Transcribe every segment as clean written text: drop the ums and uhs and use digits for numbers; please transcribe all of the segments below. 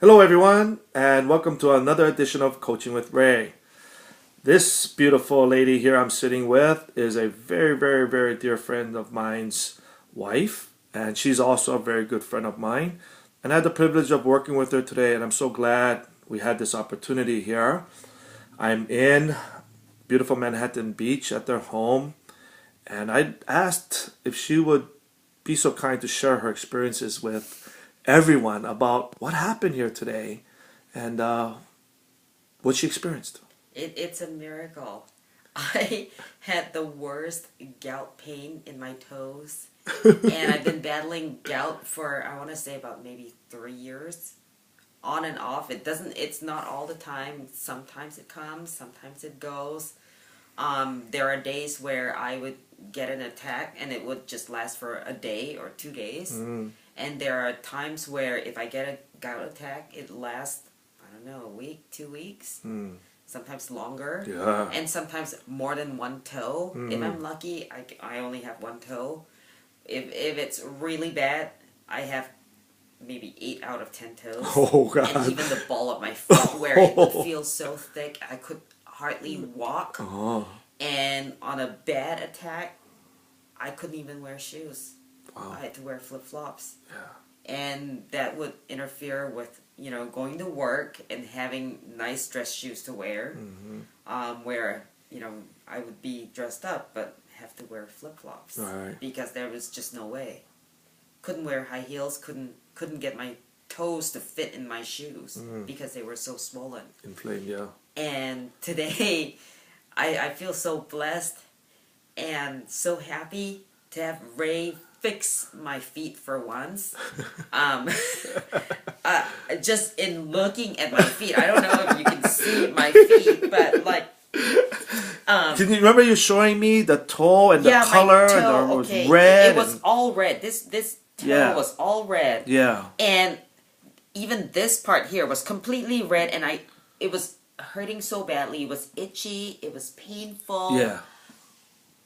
Hello, everyone, and welcome to another edition of Coaching with Ray. This beautiful lady here I'm sitting with is a very, very, very dear friend of mine's wife, and she's also a very good friend of mine. And I had the privilege of working with her today, and I'm so glad we had this opportunity here. I'm in beautiful Manhattan Beach at their home, and I asked if she would be so kind to share her experiences with everyone about what happened here today and what she experienced. It's a miracle. I had the worst gout pain in my toes, and I've been battling gout for, I want to say, about maybe 3 years, on and off. It's not all the time. Sometimes it comes, sometimes it goes. There are days where I would get an attack and it would just last for a day or 2 days. And there are times where if I get a gout attack, it lasts, I don't know, a week, 2 weeks, sometimes longer, and sometimes more than one toe. If I'm lucky, I only have one toe. If it's really bad, I have maybe 8 out of 10 toes. Oh, God. And even the ball of my foot where it would feel so thick, I could hardly walk. And on a bad attack, I couldn't even wear shoes. I had to wear flip-flops. And that would interfere with, going to work and having nice dress shoes to wear. Where, I would be dressed up but have to wear flip-flops. Because there was just no way. Couldn't wear high heels, couldn't get my toes to fit in my shoes because they were so swollen. Inflamed, yeah. And today, I feel so blessed and so happy to have Ray fix my feet for once. Just in looking at my feet, I don't know if you can see my feet, but like... Can you remember you showing me the toe and the color? My toe, and it was okay. red. It was all red. This toe was all red. Yeah. And even this part here was completely red, and it was hurting so badly. It was itchy. It was painful. Yeah.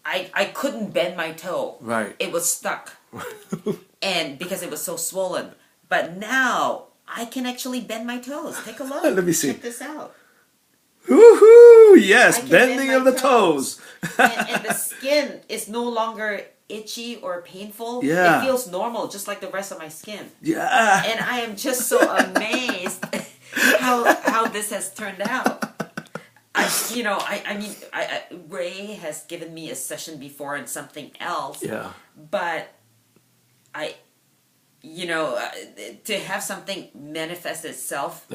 I couldn't bend my toe. Right. It was stuck. And because it was so swollen. But now I can actually bend my toes. Take a look. Let me see. Check this out. Woohoo! Yes, bending bend of the my toes. and the skin is no longer itchy or painful. Yeah. It feels normal, just like the rest of my skin. Yeah. And I am just so amazed how this has turned out. Ray has given me a session before on something else. Yeah. But to have something manifest itself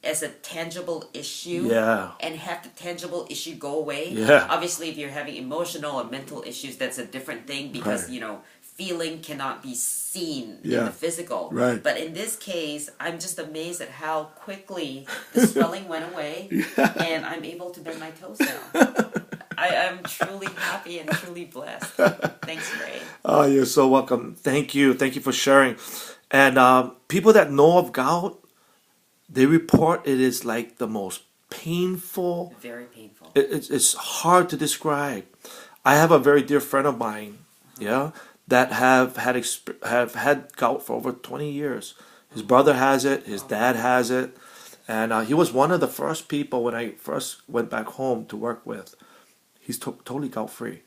as a tangible issue and have the tangible issue go away. Obviously, if you're having emotional or mental issues, that's a different thing because, feeling cannot be seen in the physical. But in this case, I'm just amazed at how quickly the swelling went away and I'm able to bend my toes now. I'm truly happy and truly blessed. Thanks, Ray. Oh, you're so welcome. Thank you. Thank you for sharing. And people that know of gout, they report it is like the most painful. Very painful. It's hard to describe. I have a very dear friend of mine, that have had gout for over 20 years. His brother has it. His dad has it. And he was one of the first people when I first went back home to work with. He's totally gout-free.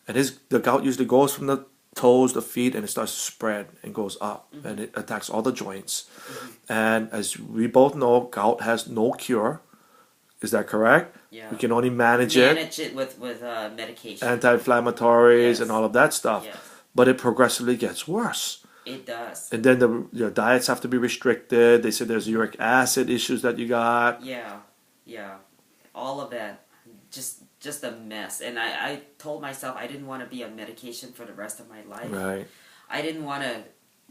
And the gout usually goes from the toes, the feet, and it starts to spread and goes up. And it attacks all the joints. And as we both know, gout has no cure. Is that correct? Yeah. We can only manage it. Manage it with medication. Anti-inflammatories and all of that stuff. Yes. But it progressively gets worse. It does. And then your diets have to be restricted. They say there's uric acid issues that you got. Yeah. All of that. Just a mess. And I told myself I didn't want to be on medication for the rest of my life. Right. I didn't want to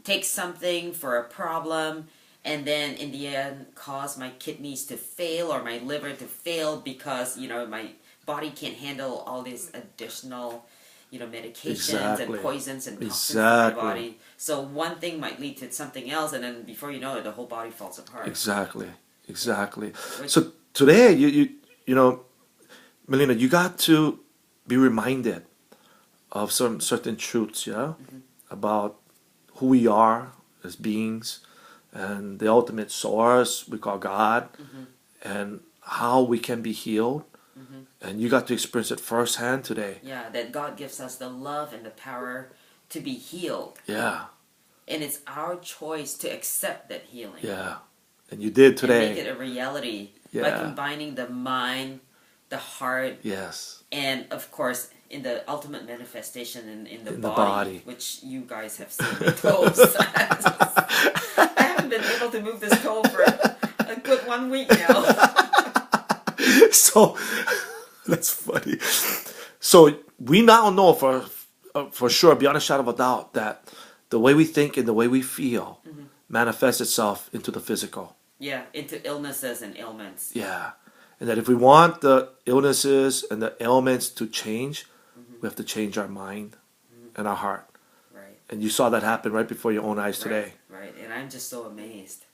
take something for a problem and then in the end cause my kidneys to fail or my liver to fail because, my body can't handle all these additional, medications and poisons and toxins in my body. So one thing might lead to something else and then before you know it, the whole body falls apart. Exactly. So today, you know, Melina, you got to be reminded of some certain truths, about who we are as beings and the ultimate source we call God, and how we can be healed. And you got to experience it firsthand today. Yeah, that God gives us the love and the power to be healed. Yeah. And it's our choice to accept that healing. Yeah. And you did today. And make it a reality by Yeah. combining the mind, the heart, Yes. and of course, in the ultimate manifestation in the the body, body. which you guys have seen my toes. I haven't been able to move this toe for a good 1 week now. So that's funny. So we now know for sure, beyond a shadow of a doubt, that the way we think and the way we feel manifests itself into the physical. Yeah, into illnesses and ailments. Yeah. And that if we want the illnesses and the ailments to change, we have to change our mind and our heart. Right. And you saw that happen right before your own eyes today. Right. And I'm just so amazed.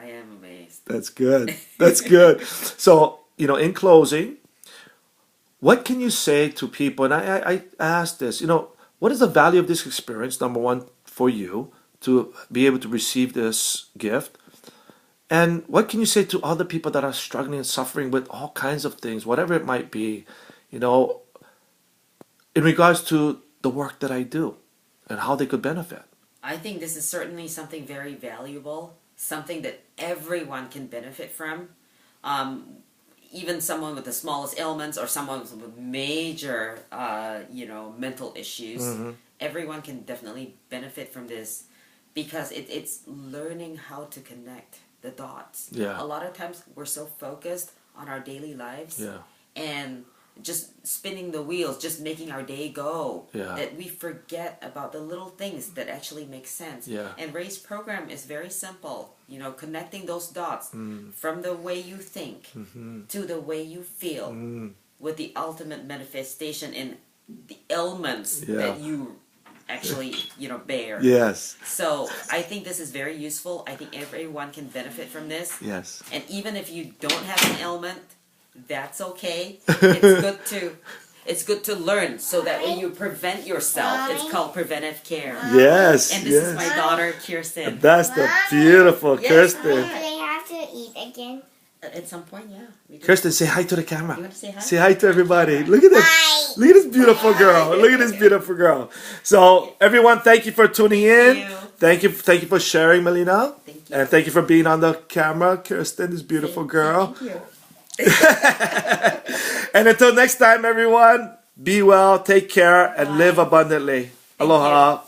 I am amazed. That's good. That's good. So, in closing, what can you say to people? And I asked this, what is the value of this experience, number one, for you to be able to receive this gift? And what can you say to other people that are struggling and suffering with all kinds of things, whatever it might be, in regards to the work that I do and how they could benefit? I think this is certainly something very valuable, something that everyone can benefit from. Even someone with the smallest ailments or someone with major, mental issues, everyone can definitely benefit from this because it's learning how to connect the dots. Yeah. A lot of times we're so focused on our daily lives and just spinning the wheels, just making our day go, that we forget about the little things that actually make sense. Yeah. And Ray's program is very simple, connecting those dots from the way you think to the way you feel with the ultimate manifestation in the ailments that you actually, bear. Yes. So I think this is very useful. I think everyone can benefit from this. Yes. And even if you don't have an ailment, that's okay. It's good to learn so that when you prevent yourself, it's called preventive care. Yes. And this is my daughter, Kirsten. That's the beautiful Kirsten. Do they have to eat again? At some point, yeah. We do. Kirsten, say hi to the camera. You want to say hi? Say hi to everybody. Look at this. Hi. Look at this beautiful girl. Look at this beautiful girl. So, everyone, thank you for tuning in. Thank you. Thank you for sharing, Melina. Thank you. And thank you for being on the camera, Kirsten, this beautiful girl. Thank you. And until next time, everyone, be well, take care, and live abundantly. Aloha.